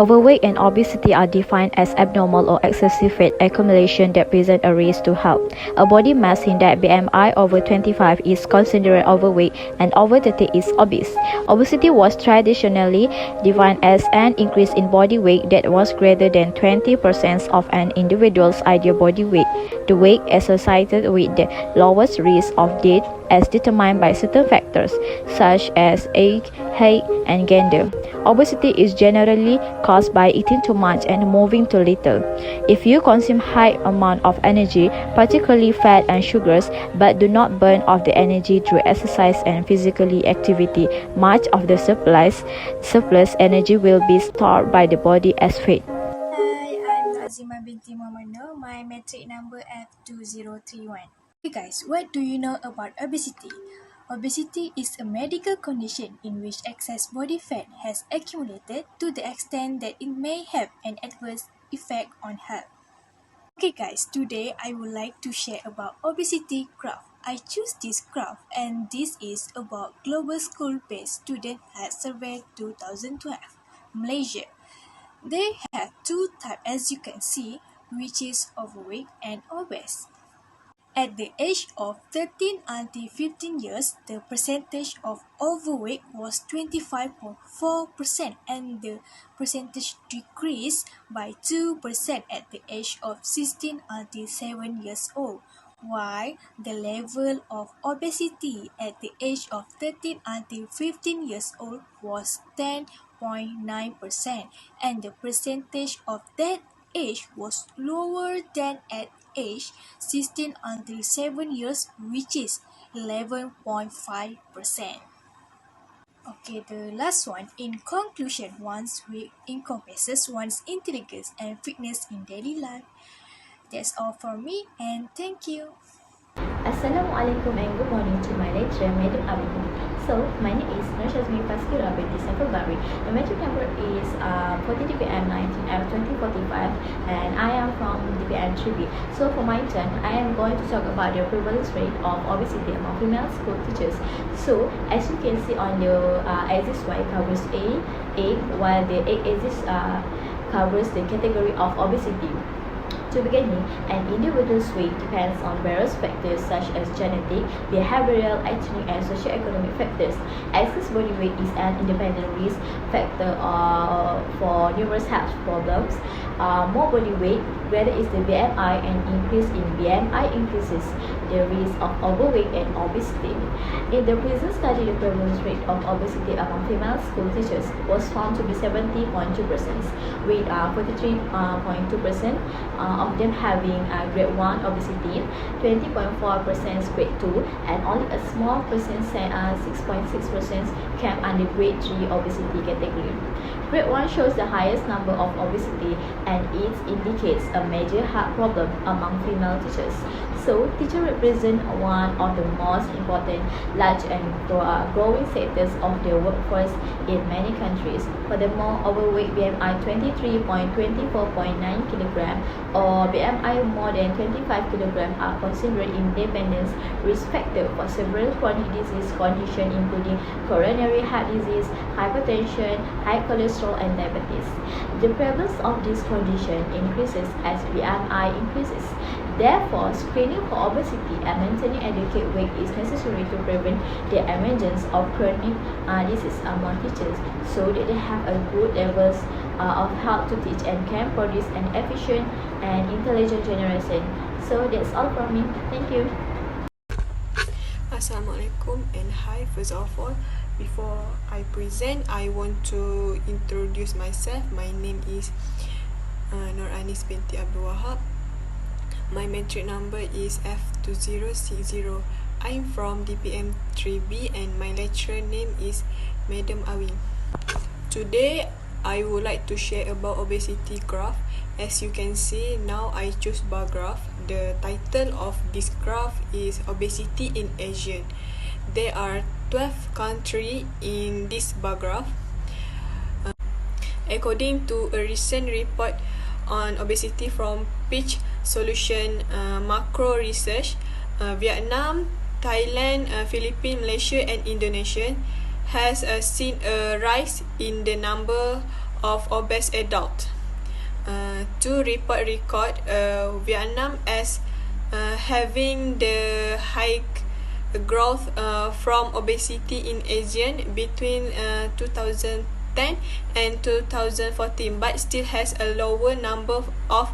Overweight and obesity are defined as abnormal or excessive fat accumulation that present a risk to health. A body mass index (BMI) over 25 is considered overweight and over 30 is obese. Obesity was traditionally defined as an increase in body weight that was greater than 20% of an individual's ideal body weight, the weight associated with the lowest risk of death as determined by certain factors such as age, height, and gender. Obesity is generally caused by eating too much and moving too little. If you consume high amount of energy, particularly fat and sugars, but do not burn off the energy through exercise and physical activity, much of the surplus energy will be stored by the body as fat. Hi, I'm Nazima binti Muhammad Noor. My metric number F2031. Hey guys, what do you know about obesity? Obesity is a medical condition in which excess body fat has accumulated to the extent that it may have an adverse effect on health. Okay guys, today I would like to share about obesity graph. I choose this graph and this is about global school-based student health survey 2012, Malaysia. They have two types as you can see, which is overweight and obese. At the age of 13 until 15 years, the percentage of overweight was 25.4% and the percentage decreased by 2% at the age of 16 until 7 years old, while the level of obesity at the age of 13 until 15 years old was 10.9% and the percentage of that age was lower than at age 16 until 7 years, which is 11.5%. Okay, the last one. In conclusion, one's weight encompasses one's intelligence and fitness in daily life. That's all from me, and thank you. Assalamualaikum and good morning to my lecturer, Madam Abi. So, my name is Nur Shazmi Paskira binti Safabari. The metric number is 40 DPM 19F2045 and I am from DPM 3B. So, for my turn, I am going to talk about the prevalence rate of obesity among female school teachers. So, as you can see on the axis Y covers A, while the axis covers the category of obesity. To begin with, an individual's weight depends on various factors such as genetic, behavioral, ethnic, and socioeconomic factors. Excess body weight is an independent risk factor for numerous health problems. More body weight, greater is the BMI, and increase in BMI increases the risk of overweight and obesity. In the present study, the prevalence rate of obesity among female school teachers was found to be 70.2%, with 43.2% of them having grade 1 obesity, 20.4% grade 2, and only a small percent, 6.6%, came under grade 3 obesity category. Grade 1 shows the highest number of obesity and it indicates a major health problem among female teachers. So, teachers represent one of the most important, large and growing sectors of the workforce in many countries. Furthermore, overweight BMI 23.24.9 kg or BMI more than 25 kg are considered independent risk factors for several chronic disease conditions including coronary heart disease, hypertension, high cholesterol, and diabetes. The prevalence of this condition increases as BMI increases. Therefore, screening for obesity and maintaining adequate weight is necessary to prevent the emergence of chronic disease among teachers so that they have a good levels of health to teach and can produce an efficient and intelligent generation. So that's all from me. Thank you. Assalamualaikum and hi. First of all, before I present, I want to introduce myself. My name is Nur Anis binti Abdul Wahab. My metric number is F2060. I'm from DPM 3B and my lecturer name is Madam Awin. Today, I would like to share about obesity graph. As you can see, now I choose bar graph. The title of this graph is Obesity in Asia. There are 12 countries in this bar graph. According to a recent report on obesity from Pitch Solution Macro Research, Vietnam, Thailand, Philippines, Malaysia, and Indonesia has seen a rise in the number of obese adults. Two report record Vietnam as having the high growth from obesity in Asian between 2010 and 2014, but still has a lower number of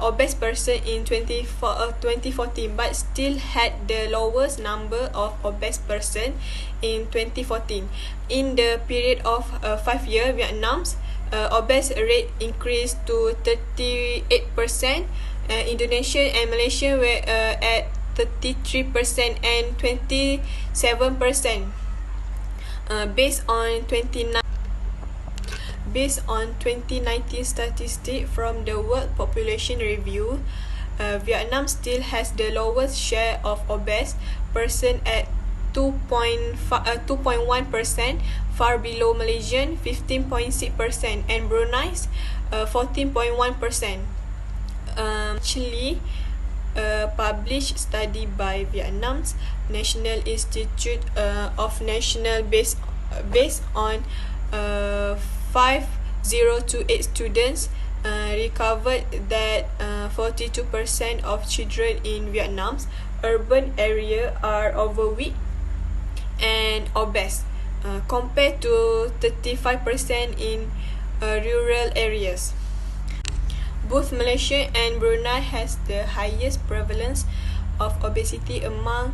obese person in 2014, but still had the lowest number of obese person in 2014. In the period of 5 years, Vietnam's obese rate increased to 38%. Indonesia and Malaysia were at 33% and 27%. Based on 2019 statistics from the World Population Review, Vietnam still has the lowest share of obese person at 2.1%, far below Malaysian 15.6% and Brunei's 14.1%. Actually, a published study by Vietnam's National Institute of National based on 5028 students recovered that 42% of children in Vietnam's urban area are overweight and obese, compared to 35% in rural areas. Both Malaysia and Brunei has the highest prevalence of obesity among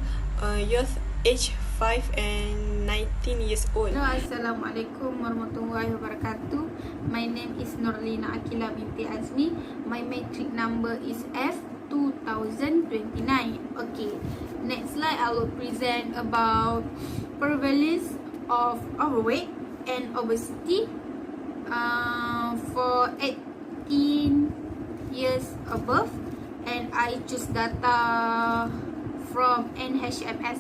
youth aged 5 and 19 years old. Assalamualaikum warahmatullahi wabarakatuh. My name is Nurlina Akila binti Azmi. My matric number is F2029. Okay, next slide I will present about prevalence of overweight and obesity for 18 years above, and I choose data from NHMS.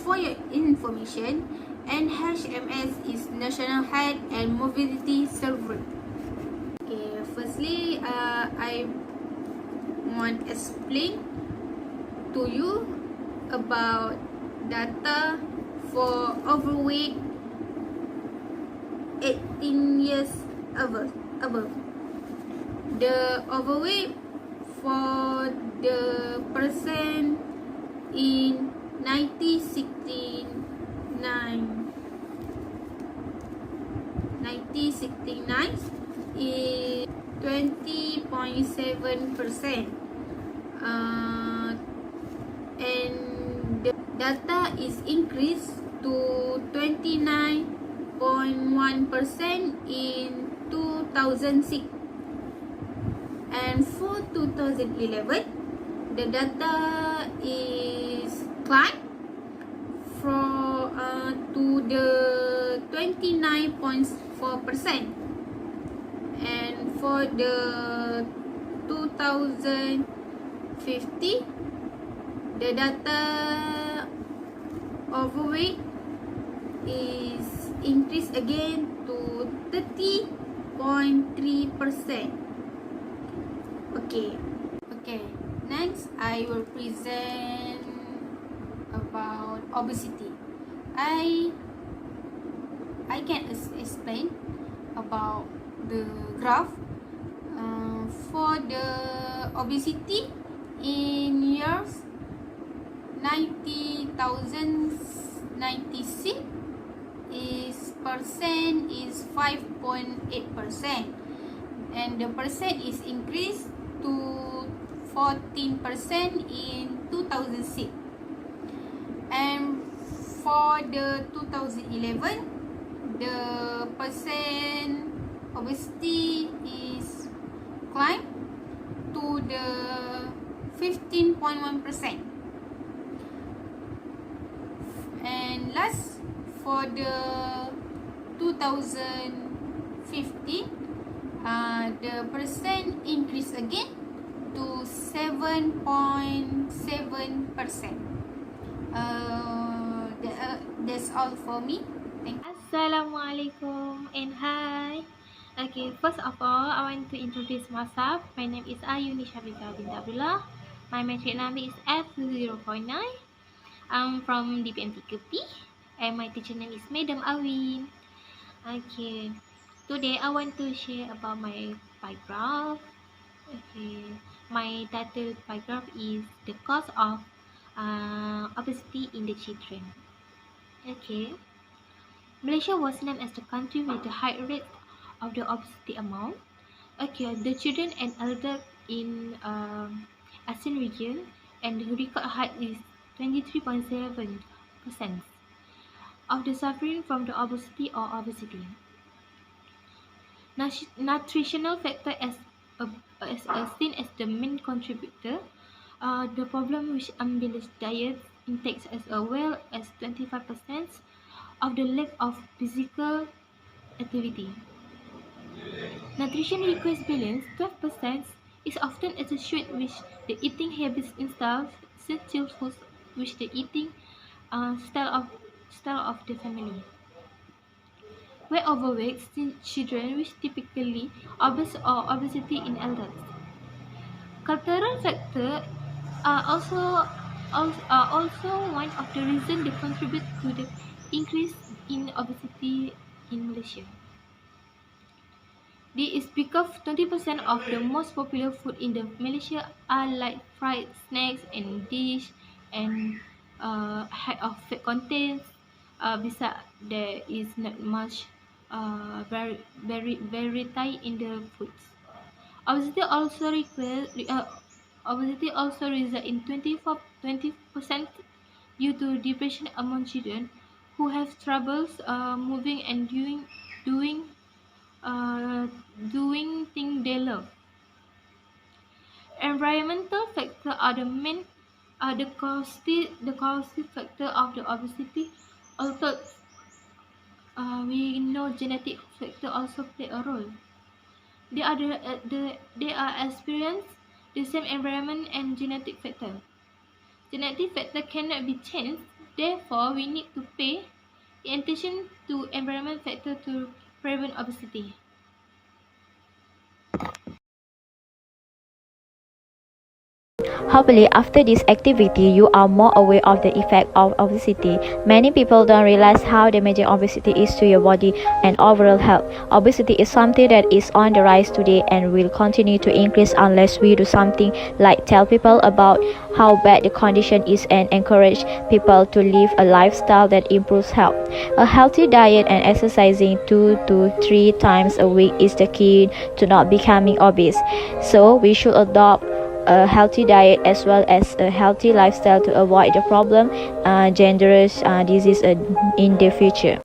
For your information, NHMS is National Health and Mobility Survey. Okay, firstly, I want to explain to you about data for overweight 18 years above. The overweight for the person in 1969 is 20.7%, and the data is increased to 29.1% in 2006. And for 2011, the data is climbed to the 29.4%. And for the 2050, the data overweight is increased again to 30.3%. Okay, next I will present about obesity. I can explain about the graph for the obesity in years 90,096 is 5.8%, and the percent is increased to 14% in 2006. And for the 2011, the percent obesity is climbed to the 15.1%. And last, for the 2015, the percent increase again to 7.7%. That's all for me. Thank you. Assalamualaikum and hi. Okay, first of all, I want to introduce myself. My name is Ayuni Shabika bin Abdullah. My matric number is F2049. I'm from DPM 3 and my teacher name is Madam Awin. Okay, Today I want to share about my paragraph. Okay, my title paragraph is the cause of obesity in the children. Okay, Malaysia was named as the country with the high rate of the obesity amount. Okay, the children and elder in ASEAN region, and the record height is 23.7% of the suffering from the obesity. Nutritional factor as seen as the main contributor. The problem with unbalanced diet intakes as well as 25% of the lack of physical activity. Nutrition requires balance. 12% is often associated with the eating habits in styles, since childhood with the eating style of the family. Where overweight children which typically obese or obesity in adults. Cultural factors are also one of the reasons that contribute to the increase in obesity in Malaysia. This is because 20% of the most popular food in the Malaysia are like fried snacks and dish and high of fat content. Besides, there is not much variety in the foods. Obesity also result in 20% due to depression among children who have troubles moving and doing things they love. Environmental factors are the causative factor of the obesity. Although we know genetic factor also play a role. They are experience the same environment and genetic factor. Genetic factor cannot be changed. Therefore, we need to pay attention to environment factor to prevent obesity. Hopefully, after this activity, you are more aware of the effect of obesity. Many people don't realize how damaging obesity is to your body and overall health. Obesity is something that is on the rise today and will continue to increase unless we do something like tell people about how bad the condition is and encourage people to live a lifestyle that improves health. A healthy diet and exercising 2 to 3 times a week is the key to not becoming obese. So, we should adopt a healthy diet as well as a healthy lifestyle to avoid the problem dangerous disease in the future.